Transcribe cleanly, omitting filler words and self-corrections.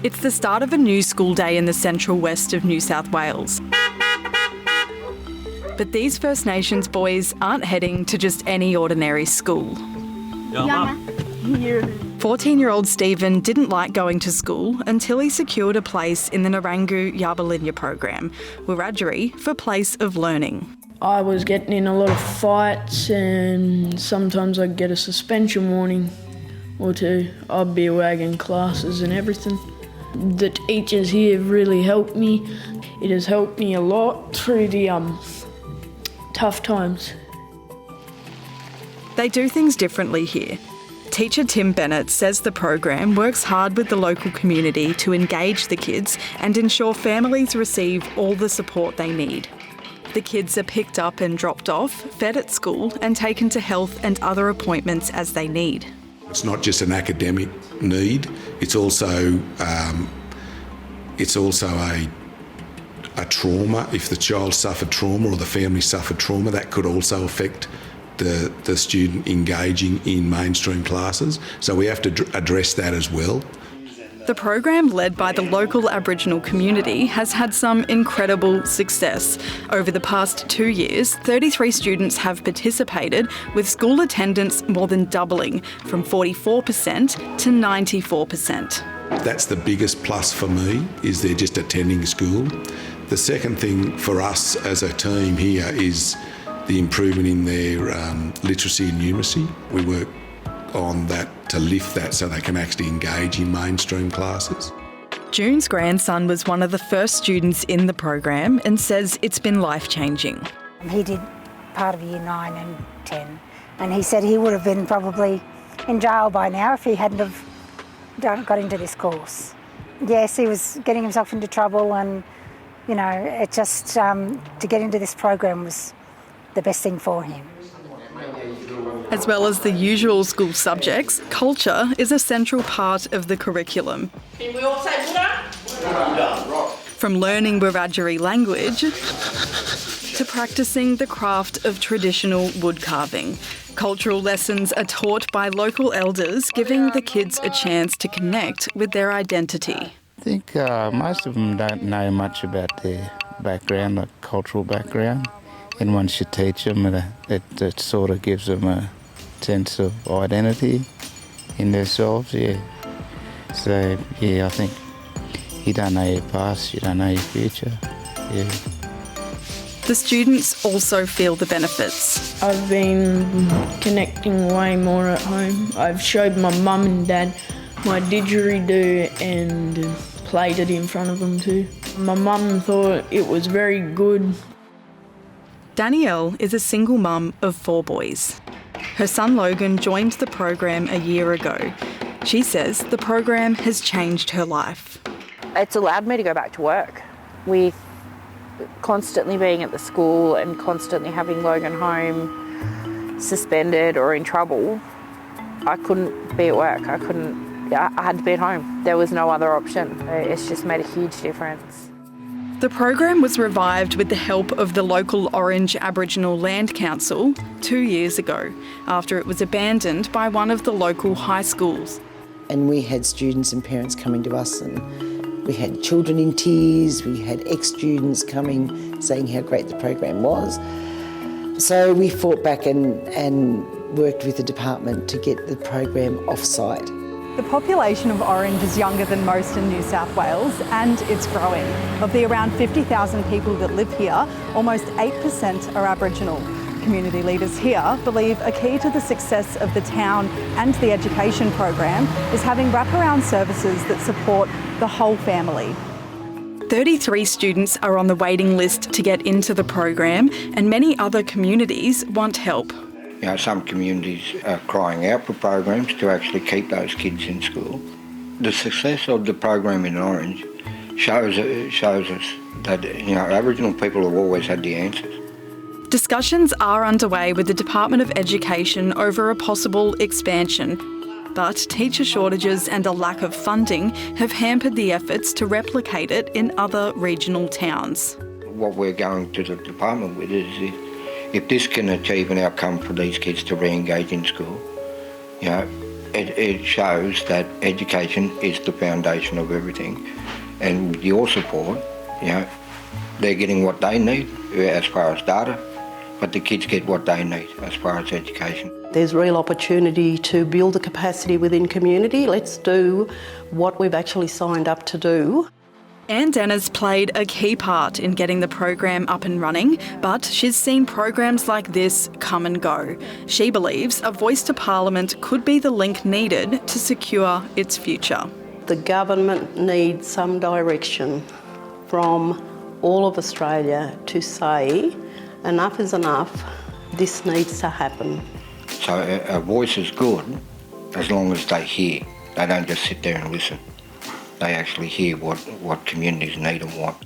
It's the start of a new school day in the central west of New South Wales. But these First Nations boys aren't heading to just any ordinary school. 14-year-old Stephen didn't like going to school until he secured a place in the Ngurang-gu Yalbilinya Program, Wiradjuri for place of learning. I was getting in a lot of fights and sometimes I'd get a suspension warning or two. I'd be wagging classes and everything. The teachers here really helped me. It has helped me a lot through the tough times. They do things differently here. Teacher Tim Bennett says the program works hard with the local community to engage the kids and ensure families receive all the support they need. The kids are picked up and dropped off, fed at school and taken to health and other appointments as they need. It's not just an academic need, it's also a trauma. If the child suffered trauma or the family suffered trauma, that could also affect the student engaging in mainstream classes. So we have to address that as well. The program, led by the local Aboriginal community, has had some incredible success. Over the past 2 years, 33 students have participated, with school attendance more than doubling from 44% to 94%. That's the biggest plus for me, is they're just attending school. The second thing for us as a team here is the improvement in their literacy and numeracy. We work on that to lift that so they can actually engage in mainstream classes. June's grandson was one of the first students in the program and says it's been life-changing. He did part of year 9 and 10, and he said he would have been probably in jail by now if he hadn't have got into this course. Yes, he was getting himself into trouble, and it just to get into this program was the best thing for him. As well as the usual school subjects, culture is a central part of the curriculum. Can we all say Buddha? From learning Wiradjuri language to practising the craft of traditional wood carving. Cultural lessons are taught by local elders, giving the kids a chance to connect with their identity. I think most of them don't know much about their background, the cultural background. And once you teach them, it sort of gives them a sense of identity in themselves, yeah. So, yeah, I think you don't know your past, you don't know your future, yeah. The students also feel the benefits. I've been connecting way more at home. I've showed my mum and dad my didgeridoo and played it in front of them too. My mum thought it was very good. Danielle is a single mum of 4 boys. Her son Logan joined the program a year ago. She says the program has changed her life. It's allowed me to go back to work. With constantly being at the school and constantly having Logan home suspended or in trouble, I couldn't be at work. I had to be at home. There was no other option. It's just made a huge difference. The program was revived with the help of the local Orange Aboriginal Land Council 2 years ago, after it was abandoned by one of the local high schools. And we had students and parents coming to us, and we had children in tears, we had ex-students coming saying how great the program was. So we fought back and worked with the department to get the program off-site. The population of Orange is younger than most in New South Wales, and it's growing. Of the around 50,000 people that live here, almost 8% are Aboriginal. Community leaders here believe a key to the success of the town and the education program is having wraparound services that support the whole family. 33 students are on the waiting list to get into the program, and many other communities want help. Some communities are crying out for programs to actually keep those kids in school. The success of the program in Orange shows us that Aboriginal people have always had the answers. Discussions are underway with the Department of Education over a possible expansion, but teacher shortages and a lack of funding have hampered the efforts to replicate it in other regional towns. What we're going to the department with is if this can achieve an outcome for these kids to re-engage in school, it shows that education is the foundation of everything, and with your support, they're getting what they need as far as data, but the kids get what they need as far as education. There's real opportunity to build the capacity within community. Let's do what we've actually signed up to do. Anne Denner's played a key part in getting the program up and running, but she's seen programs like this come and go. She believes a voice to Parliament could be the link needed to secure its future. The government needs some direction from all of Australia to say enough is enough, this needs to happen. So a voice is good as long as they hear. They don't just sit there and listen. They actually hear what communities need and want.